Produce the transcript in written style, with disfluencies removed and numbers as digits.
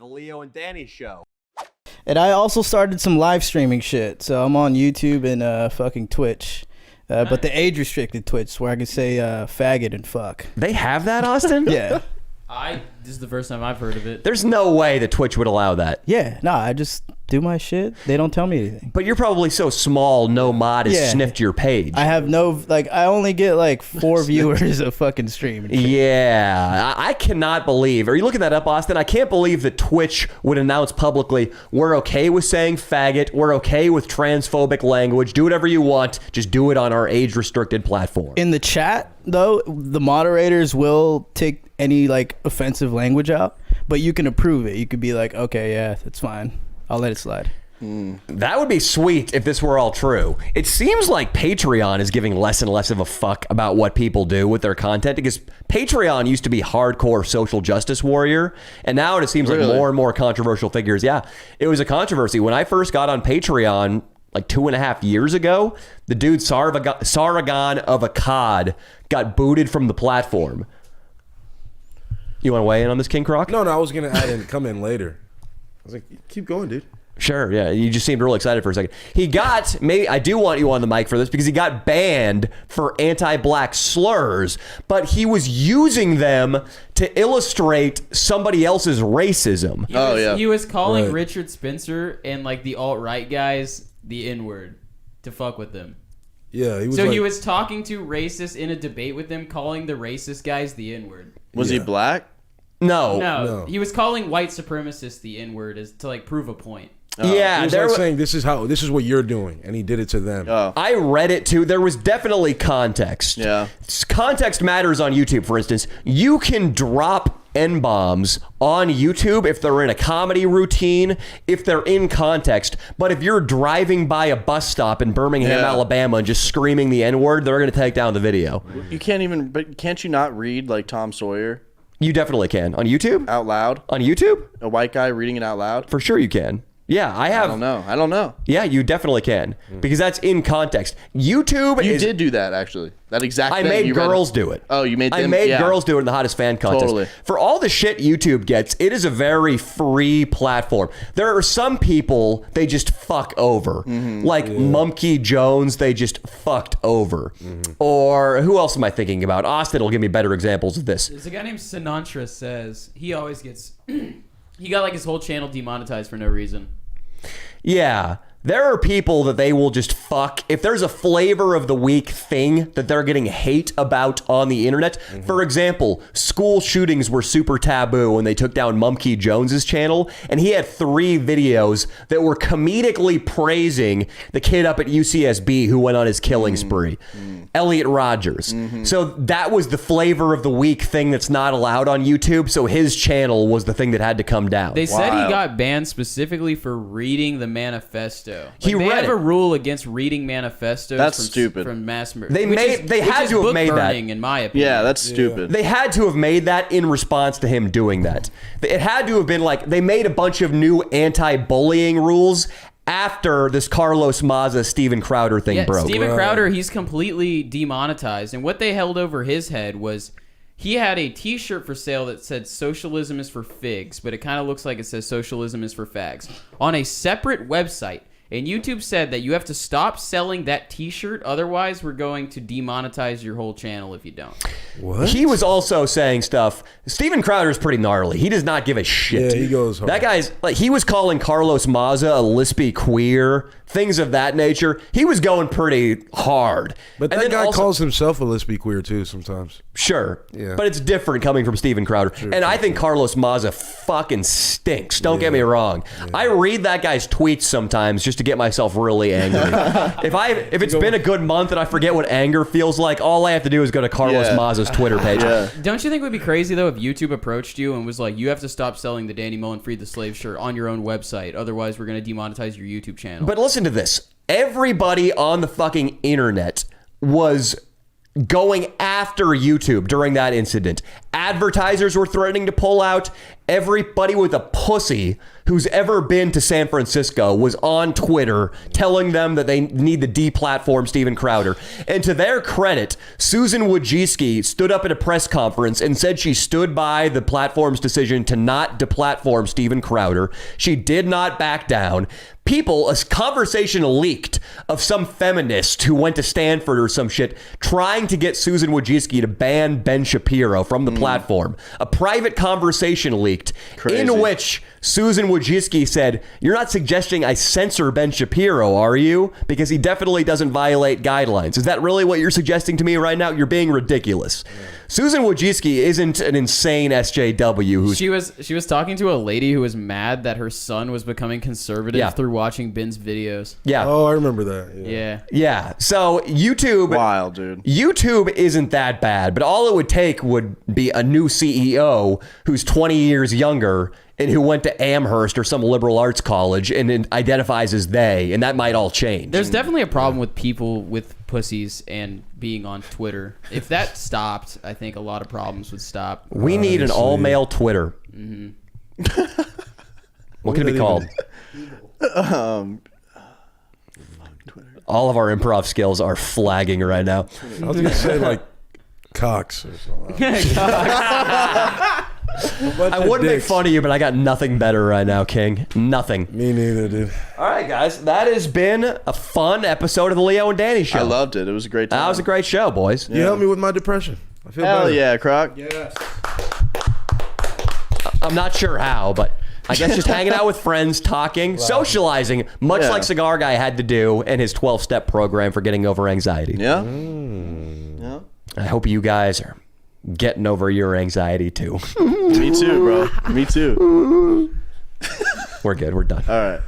The Leo and Danny Show. And I also started some live streaming shit. So I'm on YouTube and fucking Twitch. But the age restricted Twitch where I can say faggot and fuck. They have that, Austin? Yeah. This is the first time I've heard of it. There's no way that Twitch would allow that. Yeah. No, I just do my shit. They don't tell me anything. But you're probably so small, no mod has sniffed your page. I have no, I only get like 4 viewers a fucking stream. Yeah. I cannot believe. Are you looking that up, Austin? I can't believe that Twitch would announce publicly, we're okay with saying faggot. We're okay with transphobic language. Do whatever you want. Just do it on our age-restricted platform. In the chat, though, the moderators will take any like offensive language out, but you can approve it. You could be like, okay, yeah, that's fine. I'll let it slide. That would be sweet if this were all true. It seems like Patreon is giving less and less of a fuck about what people do with their content, because Patreon used to be hardcore social justice warrior, and now it seems like more and more controversial figures. Yeah, it was a controversy. When I first got on Patreon like 2.5 years ago, the dude Sargon of Akkad got booted from the platform. You want to weigh in on this, King Croc? No, I was going to add in, come in later. I was like, keep going, dude. Sure, yeah. You just seemed real excited for a second. He got, maybe I do want you on the mic for this, because he got banned for anti-black slurs, but he was using them to illustrate somebody else's racism. He was calling Richard Spencer and like the alt-right guys the N-word to fuck with them. Yeah, he was he was talking to racists in a debate with them, calling the racist guys the N-word. Was he black? No. He was calling white supremacists the N-word as to like prove a point. Yeah, he was like saying this is what you're doing, and he did it to them. I read it too. There was definitely context. Yeah, context matters on YouTube. For instance, you can drop N-bombs on YouTube if they're in a comedy routine, if they're in context. But if you're driving by a bus stop in Birmingham, Alabama, and just screaming the N-word, they're going to take down the video. You can't even. But can't you not read like Tom Sawyer? You definitely can on YouTube. Out loud on YouTube. A white guy reading it out loud. For sure, you can. Yeah, I have. I don't know. Yeah, you definitely can, because that's in context. YouTube You did do that, actually. That exact thing. I made girls do it. Oh, you made them? I made girls do it in the hottest fan contest. Totally. For all the shit YouTube gets, it is a very free platform. There are some people they just fuck over. Like Mumkey Jones, they just fucked over. Or who else am I thinking about? Austin will give me better examples of this. There's a guy named Sinantra Says. He always gets... he got like his whole channel demonetized for no reason. Yeah. There are people that they will just fuck. If there's a flavor of the week thing that they're getting hate about on the internet, for example, school shootings were super taboo when they took down Mumkey Jones's channel, and he had 3 videos that were comedically praising the kid up at UCSB who went on his killing spree, Elliot Rogers. So that was the flavor of the week thing that's not allowed on YouTube, so his channel was the thing that had to come down. They said he got banned specifically for reading the manifesto. They have a rule against reading manifestos. That's stupid. From mass murder. They had to have made that. In my opinion. Yeah, that's stupid. They had to have made that in response to him doing that. It had to have been like they made a bunch of new anti-bullying rules after this Carlos Maza, Steven Crowder thing broke. Steven Crowder, he's completely demonetized, and what they held over his head was he had a t-shirt for sale that said socialism is for figs, but it kind of looks like it says socialism is for fags on a separate website. And YouTube said that you have to stop selling that t-shirt, otherwise we're going to demonetize your whole channel if you don't. What? He was also saying stuff. Steven Crowder's pretty gnarly. He does not give a shit. Yeah, he goes hard. That guy's like, he was calling Carlos Maza a lispy queer, things of that nature. He was going pretty hard. But that guy calls himself a lispy queer too sometimes. Sure. Yeah. But it's different coming from Steven Crowder. I think Carlos Maza fucking stinks. Don't get me wrong. Yeah. I read that guy's tweets sometimes just to get myself really angry. if it's been a good month and I forget what anger feels like, all I have to do is go to Carlos Maza's Twitter page. Don't you think it would be crazy though if YouTube approached you and was like, you have to stop selling the Danny Mullen Freed the Slave shirt on your own website, otherwise we're going to demonetize your YouTube channel. But listen to this. Everybody on the fucking internet was going after YouTube during that incident. Advertisers were threatening to pull out, everybody with a pussy who's ever been to San Francisco was on Twitter telling them that they need to deplatform Steven Crowder. And to their credit, Susan Wojcicki stood up at a press conference and said she stood by the platform's decision to not deplatform Steven Crowder. She did not back down. People, a conversation leaked of some feminist who went to Stanford or some shit trying to get Susan Wojcicki to ban Ben Shapiro from the platform. A private conversation leaked in which Susan Wojcicki said, "You're not suggesting I censor Ben Shapiro, are you? Because he definitely doesn't violate guidelines. Is that really what you're suggesting to me right now? You're being ridiculous." Susan Wojcicki isn't an insane SJW who's... She was talking to a lady who was mad that her son was becoming conservative through watching Ben's videos. Yeah. Oh, I remember that. Yeah. Yeah. So YouTube... Wild, dude. YouTube isn't that bad, but all it would take would be a new CEO who's 20 years younger and who went to Amherst or some liberal arts college and identifies as they, and that might all change. There's definitely a problem with people with pussies and being on Twitter. If that stopped, I think a lot of problems would stop. We need an all-male Twitter. What could it be called? All of our improv skills are flagging right now. I was gonna say like Cox or something. I would make fun of you, but I got nothing better right now, King. Nothing. Me neither, dude. All right, guys. That has been a fun episode of the Leo and Danny Show. I loved it. It was a great time. That was a great show, boys. You helped me with my depression. I feel Hell better. yeah, Croc. Yes. I'm not sure how, but I guess just hanging out with friends, talking, socializing, much like Cigar Guy had to do in his 12-step program for getting over anxiety. Yeah. Mm. Yeah. I hope you guys are getting over your anxiety, too. Me too, bro. Me too. We're good. We're done. All right.